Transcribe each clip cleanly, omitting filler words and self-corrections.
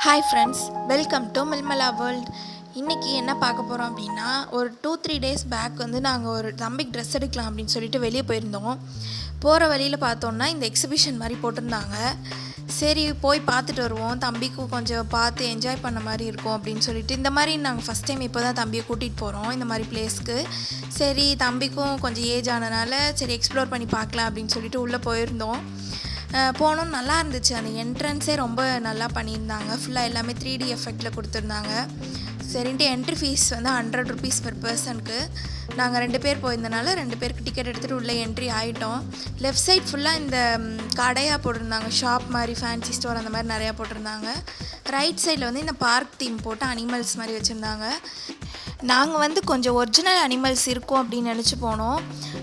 Hi friends, welcome to Milmala world. இன்றைக்கி என்ன பார்க்க போகிறோம் அப்படின்னா, ஒரு 2-3 டேஸ் பேக் வந்து நாங்கள் ஒரு தம்பிக்கு ட்ரெஸ் எடுக்கலாம் அப்படின்னு சொல்லிட்டு வெளியே போயிருந்தோம். போகிற வழியில் பார்த்தோன்னா இந்த எக்ஸிபிஷன் மாதிரி போட்டிருந்தாங்க. சரி போய் பார்த்துட்டு வருவோம், தம்பிக்கும் கொஞ்சம் பார்த்து என்ஜாய் பண்ண மாதிரி இருக்கும் அப்படின்னு சொல்லிட்டு இந்த மாதிரி நாங்கள் ஃபஸ்ட் டைம் இப்போ தான் தம்பியை கூட்டிகிட்டு போகிறோம் இந்த மாதிரி பிளேஸ்க்கு. சரி தம்பிக்கும் கொஞ்சம் ஏஜ் ஆனதுனால சரி எக்ஸ்ப்ளோர் பண்ணி பார்க்கலாம் அப்படின்னு சொல்லிட்டு உள்ளே போயிருந்தோம். போனோம், நல்லா இருந்துச்சு. அந்த என்ட்ரன்ஸே ரொம்ப நல்லா பண்ணியிருந்தாங்க. ஃபுல்லாக எல்லாமே 3D எஃபெக்டில் கொடுத்துருந்தாங்க. சரின்ட்டு என்ட்ரி ஃபீஸ் வந்து 100 rupees per பர்சனுக்கு. நாங்கள் 2 பேர் போயிருந்தனால 2 பேருக்கு டிக்கெட் எடுத்துகிட்டு உள்ளே என்ட்ரி ஆகிட்டோம். லெஃப்ட் சைட் ஃபுல்லாக இந்த கடையாக போட்டிருந்தாங்க, ஷாப் மாதிரி, ஃபேன்சி ஸ்டோர் அந்த மாதிரி நிறையா போட்டிருந்தாங்க. ரைட் சைடில் வந்து இந்த பார்க் தீம் போட்டு அனிமல்ஸ் மாதிரி வச்சுருந்தாங்க. நாங்கள் வந்து கொஞ்சம் ஒரிஜினல் அனிமல்ஸ் இருக்கும் அப்படின்னு நினச்சி போனோம்.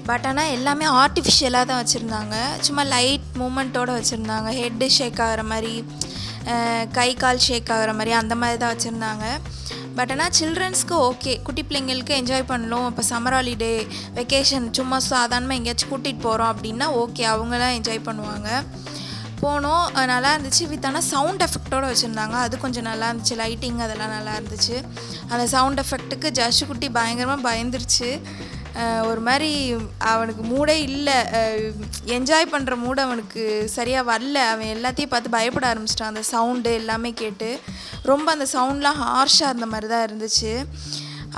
பட் ஆனால் எல்லாமே ஆர்டிஃபிஷியலாக தான் வச்சுருந்தாங்க. சும்மா லைட் மூமெண்ட்டோடு வச்சுருந்தாங்க. ஹெட்டு ஷேக் ஆகிற மாதிரி, கை கால் ஷேக் ஆகிற மாதிரி அந்த மாதிரி தான் வச்சுருந்தாங்க. பட் ஆனால் சில்ட்ரன்ஸ்க்கு ஓகே, குட்டி பிள்ளைங்களுக்கு என்ஜாய் பண்ணலாம். இப்போ சம்மர் ஹாலிடே, வெக்கேஷன் சும்மா சாதாரணமாக எங்கேயாச்சும் கூட்டிகிட்டு போகிறோம் அப்படின்னா ஓகே, அவங்களாம் என்ஜாய் பண்ணுவாங்க. போனோம், நல்லா இருந்துச்சு. வித் ஆனால் சவுண்ட் எஃபெக்டோடு வச்சுருந்தாங்க. அது கொஞ்சம் நல்லா இருந்துச்சு. லைட்டிங் அதெல்லாம் நல்லா இருந்துச்சு. அந்த சவுண்ட் எஃபெக்ட்டுக்கு ஜஷு குட்டி பயங்கரமாக பயந்துருச்சு. ஒரு மாதிரி அவனுக்கு மூடே இல்லை, என்ஜாய் பண்ணுற மூடு அவனுக்கு சரியாக வரல. அவன் எல்லாத்தையும் பார்த்து பயப்பட ஆரம்பிச்சிட்டான். அந்த சவுண்டு எல்லாமே கேட்டு ரொம்ப அந்த சவுண்ட்லாம் ஹார்ஷாக இருந்த மாதிரி தான் இருந்துச்சு.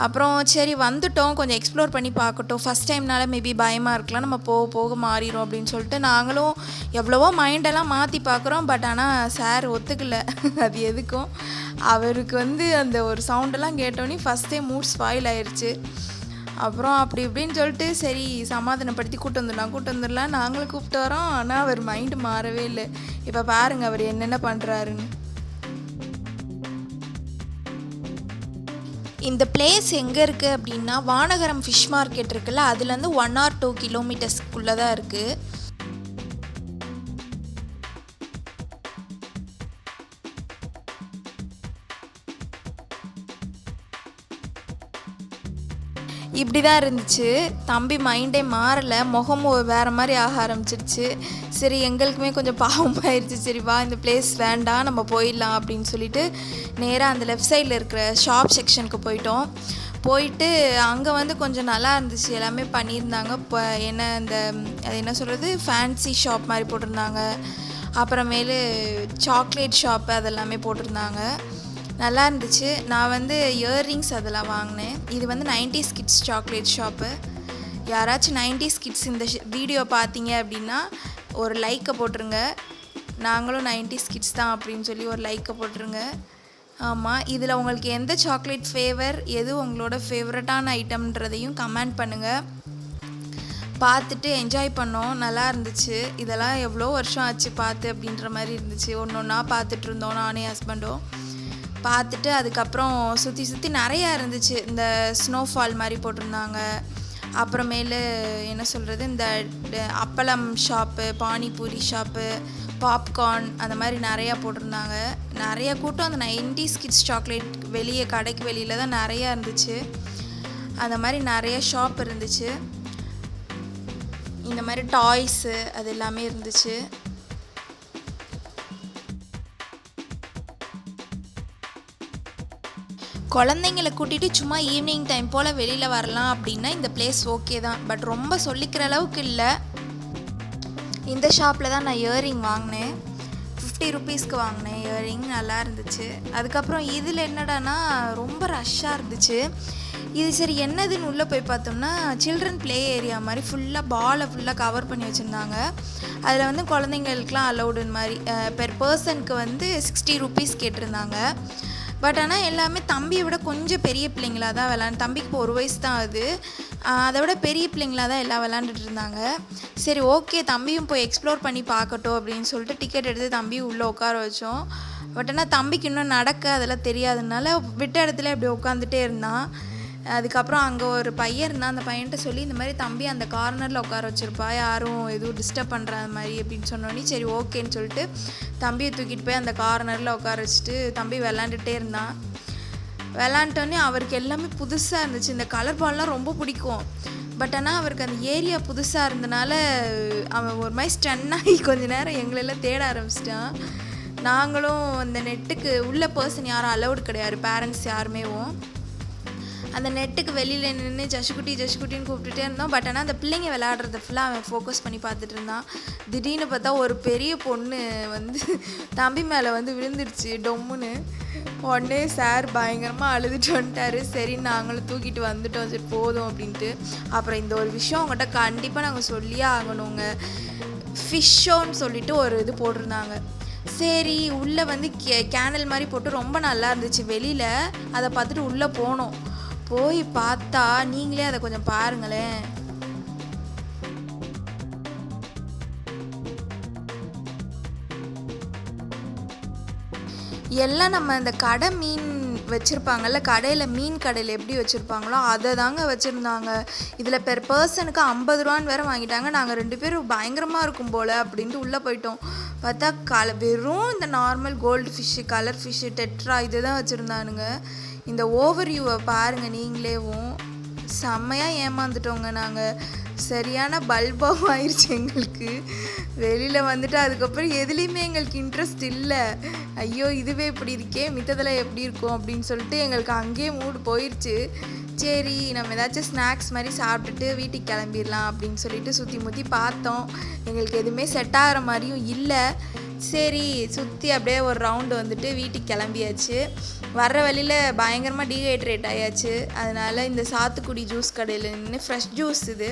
அப்புறம் சரி வந்துட்டோம், கொஞ்சம் எக்ஸ்ப்ளோர் பண்ணி பார்க்கட்டும், ஃபஸ்ட் டைம்னால மேபி பயமாக இருக்கலாம், நம்ம போக போக மாறிடும் அப்படின்னு சொல்லிட்டு நாங்களும் எவ்வளவோ மைண்டெல்லாம் மாற்றி பார்க்குறோம். பட் ஆனால் சார் ஒத்துக்கலை. அது எதுக்கும் அவருக்கு வந்து அந்த ஒரு சவுண்டெல்லாம் கேட்டோன்னே ஃபஸ்ட்டே மூட் ஸ்பாயில் ஆயிடுச்சு. அப்புறம் அப்படி இப்படின்னு சொல்லிட்டு சரி சமாதானப்படுத்தி கூட்டு வந்துடலாம் நாங்களும் கூப்பிட்டு வரோம். ஆனால் அவர் மைண்டு மாறவே இல்லை. இப்போ பாருங்கள் அவர் என்னென்ன பண்ணுறாருன்னு. இந்த பிளேஸ் எங்கே இருக்குது அப்படின்னா, வானகரம் ஃபிஷ் மார்க்கெட் இருக்குல்ல, அதுலேருந்து 1 or 2 kilometers தான் இருக்குது. இப்படி தான் இருந்துச்சு. தம்பி மைண்டே மாறலை, முகமும் வேறு மாதிரி ஆக ஆரம்பிச்சிருச்சு. சரி எங்களுக்குமே கொஞ்சம் பாவமாயிருச்சு. சரி வா, இந்த பிளேஸ் வேண்டாம், நம்ம போயிடலாம் அப்படின்னு சொல்லிட்டு நேராக அந்த லெஃப்ட் சைடில் இருக்கிற ஷாப் செக்ஷனுக்கு போயிட்டோம். போயிட்டு அங்கே வந்து கொஞ்சம் நல்லா இருந்துச்சு, எல்லாமே பண்ணியிருந்தாங்க. இப்போ என்ன இந்த அது என்ன சொல்கிறது, ஃபேன்சி ஷாப் மாதிரி போட்டிருந்தாங்க. அப்புறமேலு சாக்லேட் ஷாப்பு அதெல்லாமே போட்டிருந்தாங்க. நல்லா இருந்துச்சு. நான் வந்து இயர்ரிங்ஸ் அதெல்லாம் வாங்கினேன். இது வந்து 90s கிட்ஸ் சாக்லேட் ஷாப்பு. யாராச்சும் 90s கிட்ஸ் இந்த வீடியோ பார்த்தீங்க அப்படின்னா ஒரு லைக்கை போட்டுருங்க. நாங்களும் 90s கிட்ஸ் தான் அப்படின்னு சொல்லி ஒரு லைக்கை போட்டுருங்க. ஆமாம், இதில் உங்களுக்கு எந்த சாக்லேட் ஃப்ளேவர், எது உங்களோட ஃபேவரட்டான ஐட்டம்ன்றதையும் கமெண்ட் பண்ணுங்கள். பார்த்துட்டு என்ஜாய் பண்ணோம், நல்லா இருந்துச்சு. இதெல்லாம் எவ்வளோ வருஷம் ஆச்சு பார்த்து அப்படின்ற மாதிரி இருந்துச்சு. ஒன்று ஒன்றா பார்த்துட்டு இருந்தோம் நானே ஹஸ்பண்டும். பார்த்துட்டு அதுக்கப்புறம் சுற்றி சுற்றி நிறையா இருந்துச்சு. இந்த ஸ்னோஃபால் மாதிரி போட்டிருந்தாங்க. அப்புறமேலு என்ன சொல்கிறது, இந்த அப்பளம் ஷாப்பு, பானிபூரி ஷாப்பு, பாப்கார்ன் அந்த மாதிரி நிறையா போட்டிருந்தாங்க. நிறையா கூட்டம். அந்த 90s கிட்ஸ் சாக்லேட் வெளியே கடைக்கு வெளியில் தான் நிறையா இருந்துச்சு. அந்த மாதிரி நிறைய ஷாப் இருந்துச்சு. இந்த மாதிரி டாய்ஸு அது எல்லாமே இருந்துச்சு. குழந்தைங்களை கூட்டிகிட்டு சும்மா ஈவினிங் டைம் போல் வெளியில் வரலாம் அப்படின்னா இந்த பிளேஸ் ஓகே தான். பட் ரொம்ப சொல்லிக்கிற அளவுக்கு இல்லை. இந்த ஷாப்பில் தான் நான் இயரிங் வாங்கினேன். 50 rupeesக்கு வாங்கினேன் இயரிங், நல்லா இருந்துச்சு. அதுக்கப்புறம் இதில் என்னடானா ரொம்ப ரஷ்ஷாக இருந்துச்சு. இது சரி என்னதுன்னு உள்ளே போய் பார்த்தோம்னா சில்ட்ரன் ப்ளே ஏரியா மாதிரி ஃபுல்லாக பாலை ஃபுல்லாக கவர் பண்ணி வச்சுருந்தாங்க. அதில் வந்து குழந்தைங்களுக்குலாம் அலௌடுன்னு மாதிரி பெர் பர்சனுக்கு வந்து 60 rupees கேட்டிருந்தாங்க. பட் ஆனால் எல்லாமே தம்பியை விட கொஞ்சம் பெரிய பிள்ளைங்களாக தான் தம்பிக்கு இப்போ 1 வயசு தான் ஆகுது. அதை விட பெரிய பிள்ளைங்களாக தான் எல்லாம் விளாண்டுட்டு இருந்தாங்க. சரி ஓகே, தம்பியும் போய் எக்ஸ்ப்ளோர் பண்ணி பார்க்கட்டும் அப்படின்னு சொல்லிட்டு டிக்கெட் எடுத்து தம்பியும் உள்ளே உட்கார வச்சோம். பட் ஆனால் தம்பிக்கு இன்னும் நடக்க அதெல்லாம் தெரியாததுனால விட்ட இடத்துல இப்படி உட்காந்துட்டே இருந்தான். அதுக்கப்புறம் அங்கே ஒரு பையன் இருந்தான். அந்த பையன்கிட்ட சொல்லி இந்த மாதிரி தம்பி அந்த கார்னரில் உட்கார வச்சுருப்பா, யாரும் எதுவும் டிஸ்டர்ப் பண்ணுற மாதிரி அப்படின்னு சொன்னோன்னே சரி ஓகேன்னு சொல்லிட்டு தம்பியை தூக்கிட்டு போய் அந்த கார்னரில் உட்கார வச்சுட்டு தம்பி விளாண்டுட்டே இருந்தான். விளாண்டோன்னே அவருக்கு எல்லாமே புதுசாக இருந்துச்சு. இந்த கலர் பால்லாம் ரொம்ப பிடிக்கும். பட் ஆனால் அவருக்கு அந்த ஏரியா புதுசாக இருந்தனால அவன் ஒரு மாதிரி ஸ்டன்னாகி கொஞ்ச நேரம் எங்களெல்லாம் தேட ஆரம்பிச்சிட்டான். நாங்களும் அந்த நெட்டுக்கு உள்ள பர்சன் யாரும் அலௌடு கிடையாது, பேரண்ட்ஸ் யாருமேவும். அந்த நெட்டுக்கு வெளியில் நின்று ஜஷுக்குட்டின்னு கூப்பிட்டுட்டே இருந்தோம். பட் ஆனால் அந்த பிள்ளைங்க விளையாடுறத ஃபுல்லாக அவன் ஃபோக்கஸ் பண்ணி பார்த்துட்டு இருந்தான். திடீர்னு பார்த்தா ஒரு பெரிய பொண்ணு வந்து தம்பி மேலே வந்து விழுந்துடுச்சு டொம்முன்னு. உடனே சார் பயங்கரமாக அழுதுட்டு வந்துட்டார். சரி நாங்களும் தூக்கிட்டு வந்துட்டோம், சரி போதும் அப்படின்ட்டு. அப்புறம் இந்த ஒரு விஷயம் அவங்ககிட்ட கண்டிப்பாக நாங்கள் சொல்லியே ஆகணுங்க. ஃபிஷ்ஷோன்னு சொல்லிட்டு ஒரு இது போட்டிருந்தாங்க. சரி உள்ளே வந்து கேனல் மாதிரி போட்டு ரொம்ப நல்லா இருந்துச்சு வெளியில். அதை பார்த்துட்டு உள்ளே போனோம். போய் பார்த்தா நீங்களே அதை கொஞ்சம் பாருங்களேன். எல்லாம் நம்ம இந்த கடை மீன் வச்சுருப்பாங்கல்ல, மீன் கடையில் எப்படி வச்சுருப்பாங்களோ அதை தாங்க வச்சுருந்தாங்க. இதில் பெர் பர்சனுக்கு 50 ரூபான்னு வேறு வாங்கிட்டாங்க. நாங்கள் 2 பேரும் பயங்கரமாக இருக்கும் போல் அப்படின்ட்டு உள்ளே போயிட்டோம். பார்த்தா வெறும் இந்த normal gold fish, colour fish, tetra இது தான் வச்சுருந்தானுங்க. இந்த ஓவர்வியூவை பாருங்கள் நீங்களேவும். செம்மையாக ஏமாந்துட்டோங்க நாங்கள். சரியான பல்பாக ஆயிடுச்சு எங்களுக்கு. வெளியில் வந்துட்டு அதுக்கப்புறம் எதுலேயுமே எங்களுக்கு இன்ட்ரெஸ்ட் இல்லை. ஐயோ இதுவே இப்படி இருக்கே, மித்ததெல்லாம் எப்படி இருக்கும் அப்படின்னு சொல்லிட்டு எங்களுக்கு அங்கேயே மூடு போயிடுச்சு. சரி நம்ம ஏதாச்சும் ஸ்நாக்ஸ் மாதிரி சாப்பிட்டுட்டு வீட்டுக்கு கிளம்பிடலாம் அப்படின்னு சொல்லிட்டு சுற்றி முற்றி பார்த்தோம். எங்களுக்கு எதுவுமே செட் ஆகிற மாதிரியும் இல்லை. சரி சுற்றி அப்படியே ஒரு ரவுண்டு வந்துட்டு வீட்டுக்கு கிளம்பியாச்சு. வர்ற வழியில் பயங்கரமாக டீஹைட்ரேட் ஆயாச்சு. அதனால் இந்த சாத்துக்குடி ஜூஸ் கடையில் நின்று ஃப்ரெஷ் ஜூஸ் இது,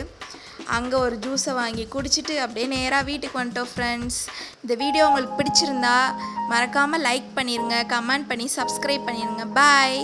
அங்கே ஒரு ஜூஸை வாங்கி குடிச்சிட்டு அப்படியே நேராக வீட்டுக்கு வந்துட்டோம் ஃப்ரெண்ட்ஸ். இந்த வீடியோ உங்களுக்கு பிடிச்சிருந்தா மறக்காமல் லைக் பண்ணிடுங்க, கமெண்ட் பண்ணி சப்ஸ்கிரைப் பண்ணிடுங்க. பாய்.